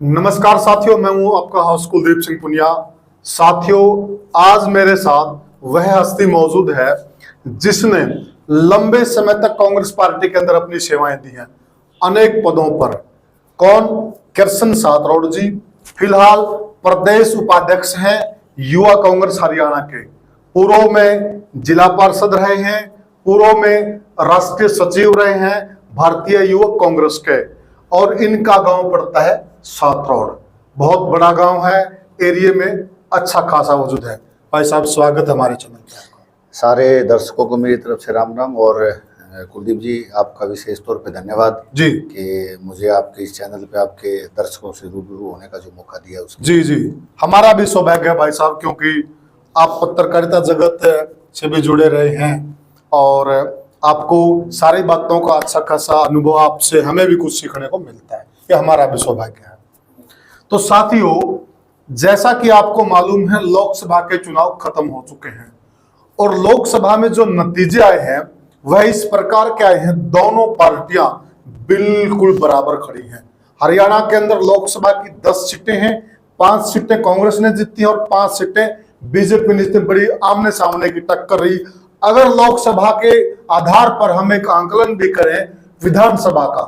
नमस्कार साथियों, मैं हूं आपका होस्ट कुलदीप सिंह पुनिया। साथियों, आज मेरे साथ वह हस्ती मौजूद है जिसने लंबे समय तक कांग्रेस पार्टी के अंदर अपनी सेवाएं दी हैं, अनेक पदों पर। कौन? किरसन सातरोड़ जी। फिलहाल प्रदेश उपाध्यक्ष हैं युवा कांग्रेस हरियाणा के। पूर्व में जिला पार्षद रहे हैं, पूर्व में राष्ट्रीय सचिव रहे हैं भारतीय युवक कांग्रेस के। और इनका गांव पड़ता है सातरोड़। बहुत बड़ा गांव है, एरिया में अच्छा खासा वजूद है। भाई साहब, स्वागत है हमारे चैनल पे। सारे दर्शकों को मेरी तरफ से राम राम। और कुलदीप जी, आपका विशेष तौर पे धन्यवाद जी कि मुझे आपके इस चैनल पे आपके दर्शकों से रूबरू होने का जो मौका दिया उसके। जी जी, हमारा भी सौभाग्य है भाई साहब, क्योंकि आप पत्रकारिता जगत से भी जुड़े रहे हैं और आपको सारी बातों का अच्छा खासा अनुभव आपसे हमें भी कुछ सीखने को मिलता है। ये हमारा भी सौभाग्य है। तो साथियों, जैसा कि आपको मालूम है, लोकसभा के चुनाव खत्म हो चुके हैं और लोकसभा में जो नतीजे आए हैं वह इस प्रकार के आए हैं। दोनों पार्टियां बिल्कुल बराबर खड़ी हैं। हरियाणा के अंदर लोकसभा की 10 सीटें हैं, 5 सीटें कांग्रेस ने जीती और 5 सीटें बीजेपी ने जीती। बड़ी आमने सामने की टक्कर रही। अगर लोकसभा के आधार पर हम एक आंकलन भी करें विधानसभा का,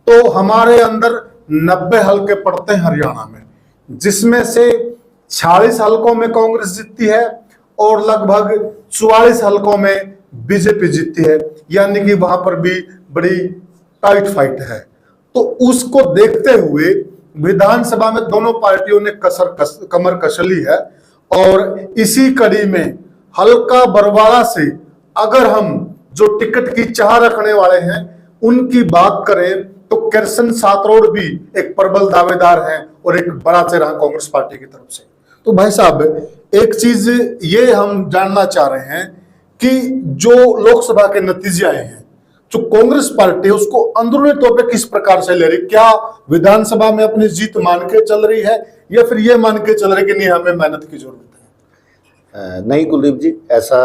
तो हमारे अंदर 90 हलके पड़ते हैं हरियाणा में, जिसमें से 46 हलकों में कांग्रेस जीतती है और लगभग 44 हलकों में बीजेपी जीतती है। यानी कि वहां पर भी बड़ी टाइट फाइट है। तो उसको देखते हुए विधानसभा में दोनों पार्टियों ने कमर कस ली है। और इसी कड़ी में हल्का बरवाड़ा से अगर हम जो टिकट की चाह रखने वाले हैं उनकी बात करें तो किरसन सातरोड़ भी एक प्रबल दावेदार हैं और एक बड़ा चेहरा कांग्रेस पार्टी की तरफ से। तो भाई साहब, एक चीज ये हम जानना चाह रहे हैं कि जो लोकसभा के नतीजे आए हैं, जो कांग्रेस पार्टी है उसको अंदरूनी तौर पे किस प्रकार से ले रही? क्या विधानसभा में अपनी जीत मान के चल रही है या फिर ये मान के चल रही कि नहीं, हमें मेहनत की जरूरत है? नहीं कुलदीप जी, ऐसा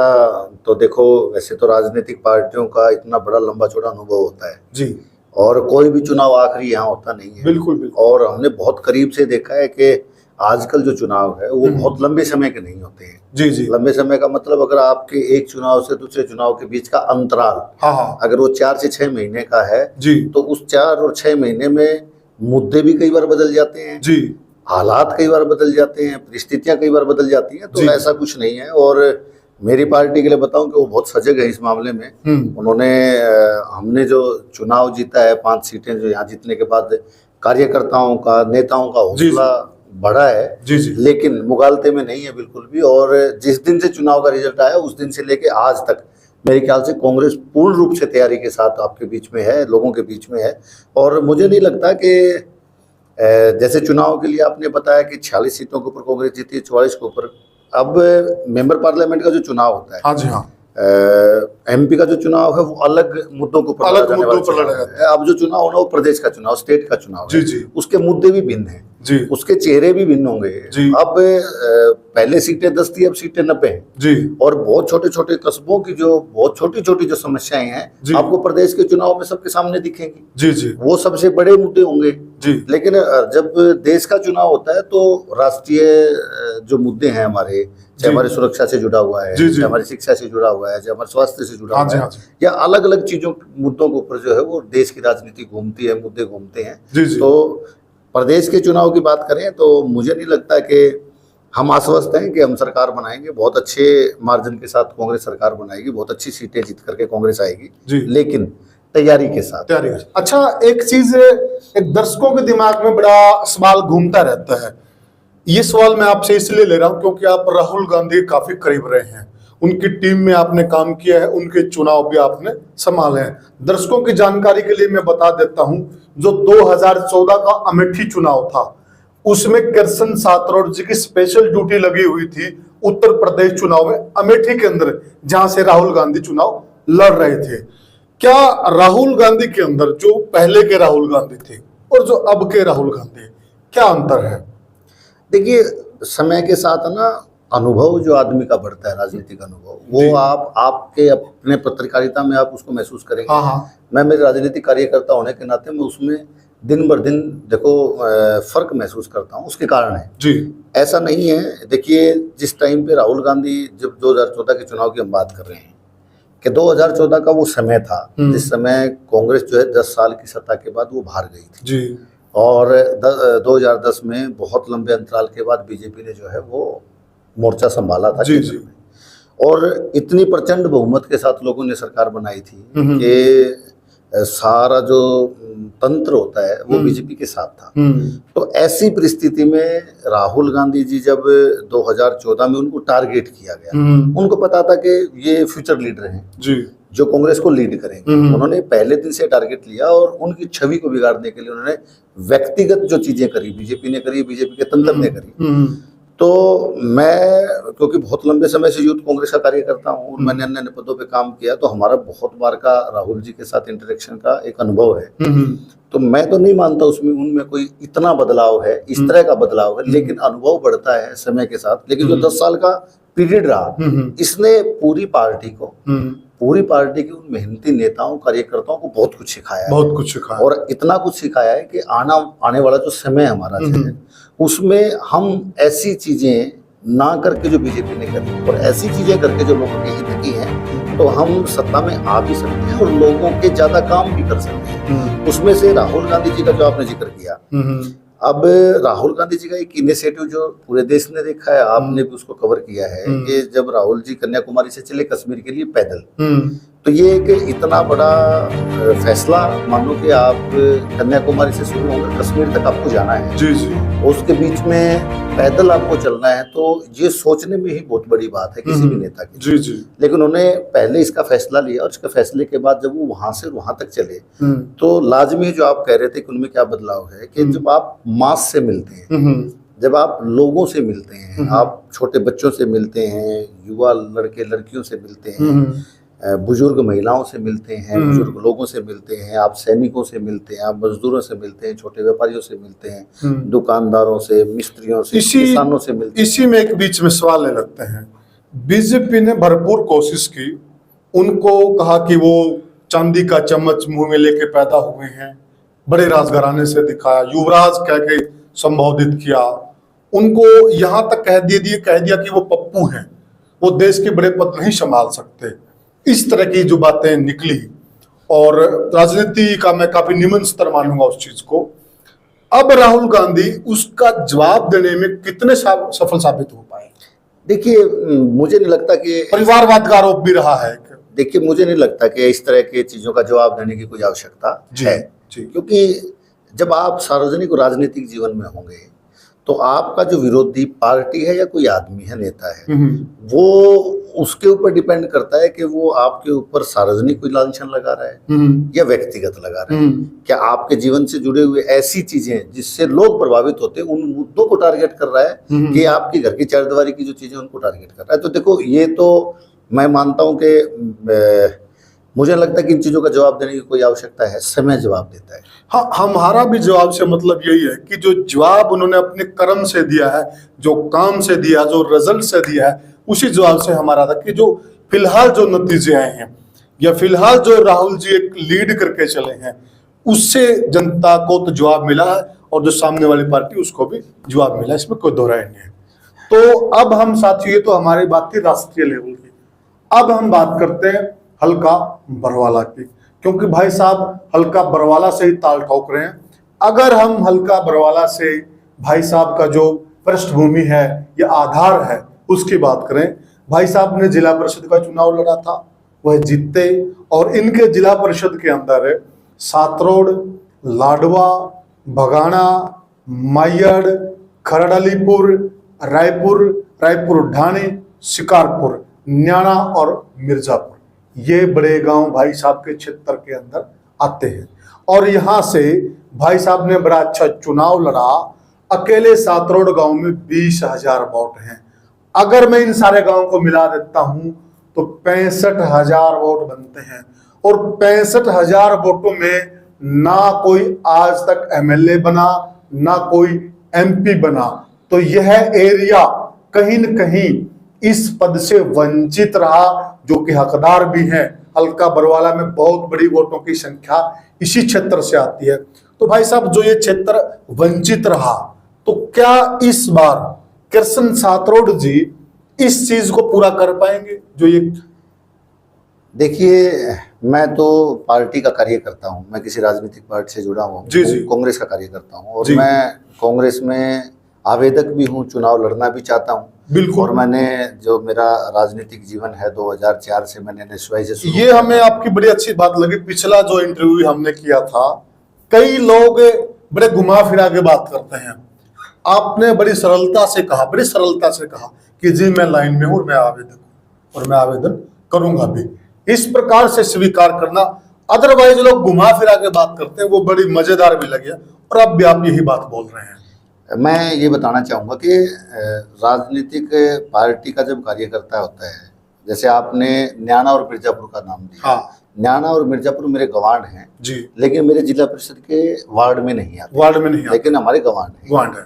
तो देखो, वैसे तो राजनीतिक पार्टियों का इतना बड़ा लंबा चौड़ा अनुभव होता है जी, और कोई भी चुनाव आखिरी यहाँ होता नहीं है। बिल्कुल बिल्कुल। और हमने बहुत करीब से देखा है कि आजकल जो चुनाव है वो बहुत लंबे समय के नहीं होते हैं। जी जी, लंबे समय का मतलब अगर आपके एक चुनाव से दूसरे चुनाव के बीच का अंतराल, हाँ हाँ, अगर वो 4 से 6 महीने का है जी तो उस 4 और 6 महीने में मुद्दे भी कई बार बदल जाते हैं, जी, हालात कई बार बदल जाते हैं, परिस्थितियां कई बार बदल जाती हैं। तो जी। ऐसा कुछ नहीं है। और मेरी पार्टी के लिए बताऊं कि वो बहुत सजग है इस मामले में। उन्होंने हमने जो चुनाव जीता है, 5 सीटें जो यहाँ जीतने के बाद कार्यकर्ताओं का, नेताओं का हौसला बढ़ा है। जी जी, लेकिन मुगालते में नहीं है बिल्कुल भी। और जिस दिन से चुनाव का रिजल्ट आया उस दिन से लेके आज तक मेरे ख्याल से कांग्रेस पूर्ण रूप से तैयारी के साथ आपके बीच में है, लोगों के बीच में है। और मुझे नहीं लगता कि जैसे चुनाव के लिए आपने बताया कि 46 सीटों के ऊपर कांग्रेस जीती है, 44 के ऊपर। अब मेंबर पार्लियामेंट का जो चुनाव होता है, हाँ जी हाँ, एमपी का जो चुनाव है वो अलग मुद्दों के ऊपर अलग मुद्दों पर लड़ा जाता है। अब जो चुनाव होना वो प्रदेश का चुनाव, स्टेट का चुनाव जी है। जी उसके मुद्दे भी भिन्न हैं जी, उसके चेहरे भी भिन्न होंगे। जी। अब पहले सीटें 10 थी, अब सीटें 90 हैं जी और बहुत छोटे छोटे कस्बों की जो बहुत छोटी छोटी जो समस्याएं हैं आपको प्रदेश के चुनाव में सबके सामने दिखेंगी। जी जी, वो सबसे बड़े मुद्दे होंगे जी। लेकिन जब देश का चुनाव होता है तो राष्ट्रीय जो मुद्दे हैं हमारे, चाहे हमारी सुरक्षा से जुड़ा हुआ है, चाहे हमारी शिक्षा से जुड़ा हुआ है, चाहे हमारे स्वास्थ्य से जुड़ा हुआ है, या अलग अलग चीजों मुद्दों के ऊपर जो है वो देश की राजनीति घूमती है, मुद्दे घूमते हैं। तो प्रदेश के चुनाव की बात करें तो मुझे नहीं लगता कि हम आश्वस्त हैं कि हम सरकार बनाएंगे। बहुत अच्छे मार्जिन के साथ कांग्रेस सरकार बनाएगी, बहुत अच्छी सीटें जीत करके कांग्रेस आएगी, लेकिन तैयारी के साथ। अच्छा, एक चीज एक दर्शकों के दिमाग में बड़ा सवाल घूमता रहता है। ये सवाल मैं आपसे इसलिए ले रहा हूं क्योंकि आप राहुल गांधी काफी करीब रहे हैं, उनकी टीम में आपने काम किया है, उनके चुनाव भी आपने संभाले हैं। दर्शकों की जानकारी के लिए मैं बता देता हूं, जो 2014 का अमेठी चुनाव था उसमें किरसन सातरोड़ जी की स्पेशल ड्यूटी लगी हुई थी उत्तर प्रदेश चुनाव में, अमेठी के अंदर, जहां से राहुल गांधी चुनाव लड़ रहे थे। क्या राहुल गांधी के अंदर जो पहले के राहुल गांधी थे और जो अब के राहुल गांधी, क्या अंतर है? देखिए, समय के साथ ना अनुभव जो आदमी का बढ़ता है, राजनीतिक अनुभव, वो आपके अपने पत्रकारिता में आप उसको महसूस करेंगे। हाँ हाँ, मैं मेरे राजनीतिक कार्यकर्ता होने के नाते मैं उसमें दिन बर दिन देखो फर्क महसूस करता हूँ, उसके कारण है जी। ऐसा नहीं है। देखिए जिस टाइम पे राहुल गांधी, जब 2014 के चुनाव की हम बात कर रहे हैं कि 2014 का वो समय था जिस समय कांग्रेस जो है 10 साल की सत्ता के बाद वो हार गई थी जी। और 2010 में बहुत लंबे अंतराल के बाद बीजेपी ने जो है वो मोर्चा संभाला था जी, केंद्र जी। में, और इतनी प्रचंड बहुमत के साथ लोगों ने सरकार बनाई थी कि सारा जो तंत्र होता है वो बीजेपी के साथ था। तो ऐसी परिस्थिति में राहुल गांधी जी जब 2014 में उनको टारगेट किया गया, उनको पता था कि ये फ्यूचर लीडर हैं जी, जो कांग्रेस को लीड करेंगे। उन्होंने पहले दिन से टारगेट लिया और उनकी छवि को बिगाड़ने के लिए उन्होंने व्यक्तिगत जो चीजें करी, बीजेपी ने करी, बीजेपी के तंत्र ने करी। तो मैं क्योंकि बहुत लंबे समय से यूथ कांग्रेस का कार्य करता हूँ, मैंने अन्य अन्य पदों पे काम किया, तो हमारा बहुत बार का राहुल जी के साथ इंटरेक्शन का एक अनुभव है। तो मैं तो नहीं मानता उसमें उनमें कोई इतना बदलाव है, इस तरह का बदलाव है, लेकिन अनुभव बढ़ता है समय के साथ। लेकिन जो 10 साल का पीरियड रहा, इसने पूरी पार्टी की उन मेहनती नेताओं कार्यकर्ताओं को बहुत कुछ सिखाया है, बहुत कुछ सिखाया, और इतना कुछ सिखाया है कि आने वाला जो समय हमारा है उसमें हम ऐसी चीजें ना करके जो बीजेपी ने करी और ऐसी चीजें करके जो लोगों के हित की हैं, तो हम सत्ता में आ भी सकते हैं और लोगों के ज्यादा काम भी कर सकते हैं। उसमें से राहुल गांधी जी का जो आपने जिक्र किया, अब राहुल गांधी जी का एक इनिशिएटिव जो पूरे देश ने देखा है, आपने भी उसको कवर किया है कि जब राहुल जी कन्याकुमारी से चले कश्मीर के लिए पैदल, तो ये एक इतना बड़ा फैसला, मानो कि आप कन्याकुमारी से शुरू होकर कश्मीर तक आपको जाना है, जी जी, उसके बीच में पैदल आपको चलना है, तो ये सोचने में ही बहुत बड़ी बात है किसी भी नेता की। जी जी। लेकिन उन्हें पहले इसका फैसला लिया और इसके फैसले के बाद जब वो वहां से वहां तक चले, तो लाजमी जो आप कह रहे थे कि उनमें क्या बदलाव है कि जब आप मास से मिलते हैं, जब आप लोगों से मिलते हैं, आप छोटे बच्चों से मिलते हैं, युवा लड़के लड़कियों से मिलते हैं, बुजुर्ग महिलाओं से मिलते हैं, बुजुर्ग लोगों से मिलते हैं, आप सैनिकों से मिलते हैं, आप मजदूरों से मिलते हैं, छोटे व्यापारियों से मिलते हैं, दुकानदारों से, मिस्त्रियों से, किसानों से मिलते हैं। इसी में एक बीच में सवाल ले लगते हैं। बीजेपी ने भरपूर कोशिश की, उनको कहा कि वो चांदी का चम्मच मुंह में लेके पैदा हुए हैं, बड़े राजघराने से दिखाया, युवराज कह के संबोधित किया, उनको यहाँ तक कह दिया कि वो पप्पू हैं, वो देश के बड़े पद नहीं संभाल सकते। इस तरह की जो बातें निकली, और राजनीति का मैं काफी निम्न स्तर मानूंगा उस चीज को। अब राहुल गांधी उसका जवाब देने में कितने सफल साबित हो पाए? देखिए मुझे नहीं लगता कि परिवारवाद का आरोप भी रहा है। देखिए मुझे नहीं लगता कि इस तरह की चीजों का जवाब देने की कोई आवश्यकता है, क्योंकि जब आप सार्वजनिक और राजनीतिक जीवन में होंगे तो आपका जो विरोधी पार्टी है या कोई आदमी है, नेता है, वो उसके ऊपर डिपेंड करता है कि वो आपके ऊपर सार्वजनिक कोई लांछन लगा रहा है या व्यक्तिगत लगा रहा है। क्या आपके जीवन से जुड़े हुए ऐसी चीजें जिससे लोग प्रभावित होते हैं, उन मुद्दों को टारगेट कर रहा है कि आपके घर की चारदीवारी की जो चीजें उनको टारगेट कर रहा है। तो देखो ये तो मैं मानता हूं कि मुझे लगता है कि इन चीजों का जवाब देने की कोई आवश्यकता है, समय जवाब देता है। हाँ, हमारा भी जवाब से मतलब यही है कि जो जवाब उन्होंने अपने कर्म से दिया है, जो काम से दिया, जो रिजल्ट से दिया है, उसी जवाब से हमारा था कि जो फिलहाल जो नतीजे आए हैं या फिलहाल जो राहुल जी एक लीड करके चले हैं, उससे जनता को तो जवाब मिला है और जो सामने वाली पार्टी उसको भी जवाब मिला, इसमें कोई दो राय नहीं है। तो अब हम साथियों, ये तो हमारी बात थी राष्ट्रीय लेवल की, अब हम बात करते हैं हल्का बरवाला की, क्योंकि भाई साहब हल्का बरवाला से ही ताल ठोक रहे हैं। अगर हम हल्का बरवाला से भाई साहब का जो पृष्ठभूमि है या आधार है उसकी बात करें, भाई साहब ने जिला परिषद का चुनाव लड़ा था, वह जीते, और इनके जिला परिषद के अंदर सातरोड, लाडवा, भगाना, मायड़, खरड़लीपुर, रायपुर ढाणी, शिकारपुर, न्याणा और मिर्जापुर, ये बड़े गांव भाई साहब के क्षेत्र के अंदर आते हैं। और यहाँ से भाई साहब ने बड़ा अच्छा चुनाव लड़ा। अकेले सातरोड गांव में 20,000 वोट हैं। अगर मैं इन सारे गांवों को मिला देता हूं तो 65,000 वोट बनते हैं, और 65,000 वोटों में ना कोई आज तक एमएलए बना, ना कोई एमपी बना। तो यह एरिया कहीं न कहीं इस पद से वंचित रहा, जो कि हकदार भी हैं। हल्का बरवाला में बहुत बड़ी वोटों की संख्या इसी क्षेत्र से आती है। तो भाई साहब जो ये क्षेत्र वंचित रहा, तो क्या इस बार कृष्ण सातरोड जी इस चीज को पूरा कर पाएंगे जो ये? देखिए, मैं तो पार्टी का कार्य करता हूँ, मैं किसी राजनीतिक पार्टी से जुड़ा हुआ हूँ, कांग्रेस का कार्य करता हूँ और मैं कांग्रेस में आवेदक भी हूँ, चुनाव लड़ना भी चाहता हूँ। बिल्कुल। और मैंने जो मेरा राजनीतिक जीवन है 2004 से मैंने NSY से शुरू ये हमें आपकी बड़ी अच्छी बात लगी। पिछला जो इंटरव्यू हमने किया था, कई लोग बड़े घुमा फिरा के बात करते हैं, आपने बड़ी सरलता से कहा कि जी मैं लाइन में हूँ, मैं आवेदक हूँ और मैं आवेदन करूंगा भी। इस प्रकार से स्वीकार करना, अदरवाइज लोग घुमा फिरा के बात करते हैं, वो बड़ी मजेदार भी लगी और अब भी आप यही बात बोल रहे हैं। मैं ये बताना चाहूँगा कि राजनीतिक पार्टी का जब कार्यकर्ता होता है, जैसे आपने न्याणा और मिर्जापुर का नाम दिया। हाँ। न्याणा और मिर्जापुर मेरे गवांड हैं जी, लेकिन मेरे जिला परिषद के वार्ड में नहीं आते, लेकिन हमारे गवांड है।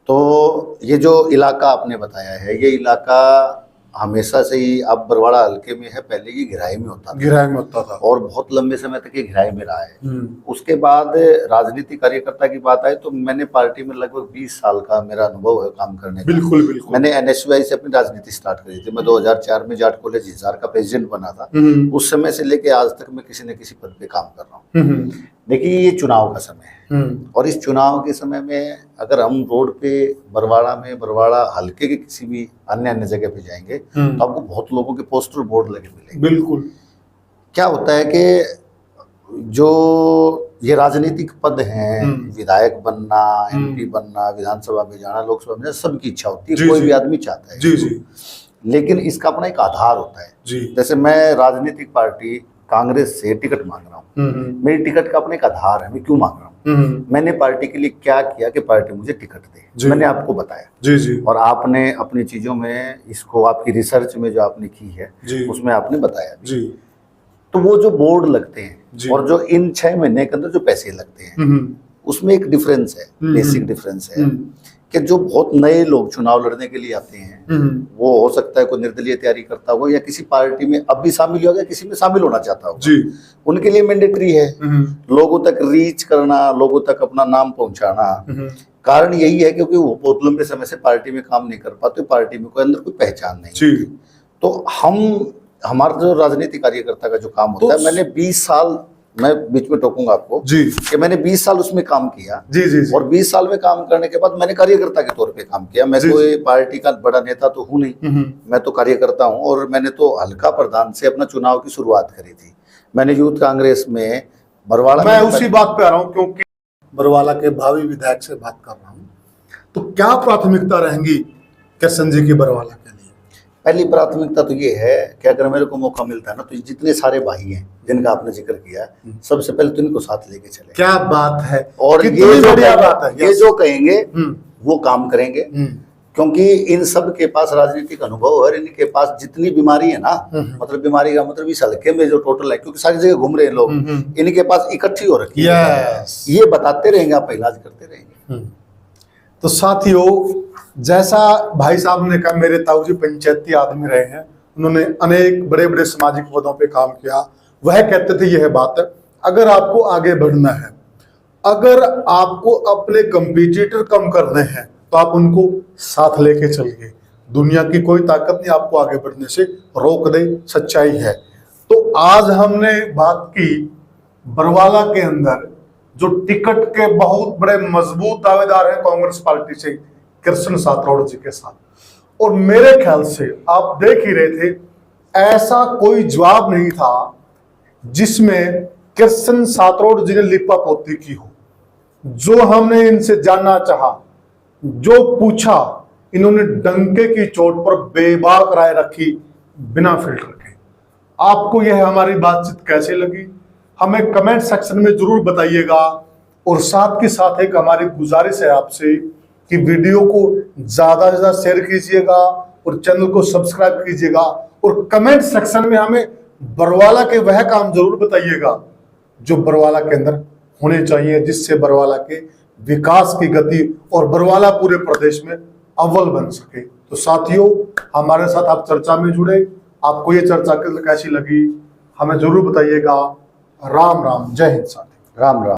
तो ये जो इलाका आपने बताया है, ये इलाका हमेशा से ही, अब बरवाड़ा हल्के में है, पहले ये घिराई में होता था और बहुत लंबे समय तक ये घिराई में रहा है। उसके बाद राजनीतिक कार्यकर्ता की बात आई तो मैंने पार्टी में लगभग 20 साल का मेरा अनुभव है काम करने का। बिल्कुल। मैंने NSY से अपनी राजनीति स्टार्ट करी थी। मैं 2004 में जाट कॉलेज हिसार का प्रेसिडेंट बना था। उस समय से लेके आज तक मैं किसी न किसी पद पे काम कर रहा हूँ। देखिए, ये चुनाव का समय है और इस चुनाव के समय में अगर हम रोड पे बरवाड़ा हल्के के किसी भी अन्य जगह पे जाएंगे तो आपको बहुत लोगों के पोस्टर बोर्ड लगे मिलेंगे। बिल्कुल। क्या होता है कि जो ये राजनीतिक पद हैं, विधायक बनना, MP बनना, विधानसभा में जाना, लोकसभा में जाना, सबकी इच्छा होती है, कोई भी आदमी चाहता है। जी। लेकिन इसका अपना एक आधार होता है। जैसे मैं राजनीतिक पार्टी कांग्रेस से टिकट मांग रहा हूँ, मेरी टिकट का अपना एक आधार है, मैं क्यों मांग रहा हूँ, मैंने पार्टी के लिए क्या किया कि पार्टी मुझे टिकट दे, मैंने आपको बताया। जी। और आपने अपनी चीजों में इसको, आपकी रिसर्च में जो आपने की है उसमें आपने बताया जी। तो वो जो बोर्ड लगते हैं और जो इन 6 महीने के अंदर जो पैसे लगते हैं, उसमें एक डिफरेंस है, बेसिक डिफरेंस है कि जो बहुत नए लोग चुनाव लड़ने के लिए आते हैं, वो हो सकता है कोई निर्दलीय तैयारी करता हो या किसी पार्टी में अब भी शामिल हो गया, किसी में शामिल होना चाहता हो जी, उनके लिए मैंडेटरी है लोगों तक रीच करना, लोगों तक अपना नाम पहुंचाना। कारण यही है क्योंकि वो बहुत लंबे समय से पार्टी में काम नहीं कर पाते, पार्टी में कोई अंदर कोई पहचान नहीं। तो हमारा जो राजनीतिक कार्यकर्ता का जो काम होता है, मैंने 20 साल, मैं बीच में टोकूंगा आपको जी, कि मैंने 20 साल उसमें काम किया जी। और 20 साल में काम करने के बाद मैंने कार्यकर्ता के तौर पे काम किया। मैं कोई पार्टी का बड़ा नेता तो हूँ नहीं, मैं तो कार्यकर्ता हूँ। और मैंने तो हल्का प्रधान से अपना चुनाव की शुरुआत करी थी। मैंने यूथ कांग्रेस में बरवाड़ा, मैं उसी बात पे आ रहा हूँ क्योंकि बरवाला के भावी विधायक से बात कर रहा हूँ। तो क्या प्राथमिकता रहेंगी कृष्ण जी की बरवाला के लिए? पहली प्राथमिकता तो ये है कि अगर मेरे को मौका मिलता है ना, तो जितने सारे भाई हैं जिनका आपने जिक्र किया, सबसे पहले तो इनको साथ लेके चले। क्या बात है। और ये जो कहेंगे वो काम करेंगे, क्योंकि इन सब के पास राजनीतिक अनुभव है। इनके पास जितनी बीमारी है ना, मतलब बीमारी का मतलब इस हल्के में जो टोटल है, क्योंकि सारी जगह घूम रहे हैं लोग, इनके पास इकट्ठी हो रखी है। ये बताते रहेंगे, आप इलाज करते रहेंगे। तो साथियों, जैसा भाई साहब ने कहा, मेरे ताऊजी पंचायती आदमी रहे हैं, उन्होंने अनेक बड़े बड़े सामाजिक पदों पे काम किया। वह कहते थे यह बात, अगर आपको आगे बढ़ना है, अगर आपको अपने कंपटीटर कम करने हैं, तो आप उनको साथ लेके चलिए। दुनिया की कोई ताकत नहीं आपको आगे बढ़ने से रोक दे, सच्चाई है। तो आज हमने बात की बरवाला के अंदर जो टिकट के बहुत बड़े मजबूत दावेदार हैं कांग्रेस पार्टी से, कृष्ण सातरोड जी के साथ। और मेरे ख्याल से आप देख ही रहे थे, ऐसा कोई जवाब नहीं था जिसमें कृष्ण सातरोड जी ने लिपा पोती की हो। जो हमने इनसे जानना चाहा, जो पूछा, इन्होंने डंके की चोट पर बेबाक राय रखी, बिना फिल्टर के। आपको यह हमारी बातचीत कैसे लगी, हमें कमेंट सेक्शन में जरूर बताइएगा। और साथ के साथ एक हमारी गुजारिश है आपसे कि वीडियो को ज्यादा से ज्यादा शेयर कीजिएगा और चैनल को सब्सक्राइब कीजिएगा। और कमेंट सेक्शन में हमें बरवाला के वह काम जरूर बताइएगा जो बरवाला के अंदर होने चाहिए, जिससे बरवाला के विकास की गति और बरवाला पूरे प्रदेश में अव्वल बन सके। तो साथियों, हमारे साथ आप चर्चा में जुड़े। आपको ये चर्चा कैसी लगी हमें जरूर बताइएगा। राम राम, जय हिंद साथी। राम राम।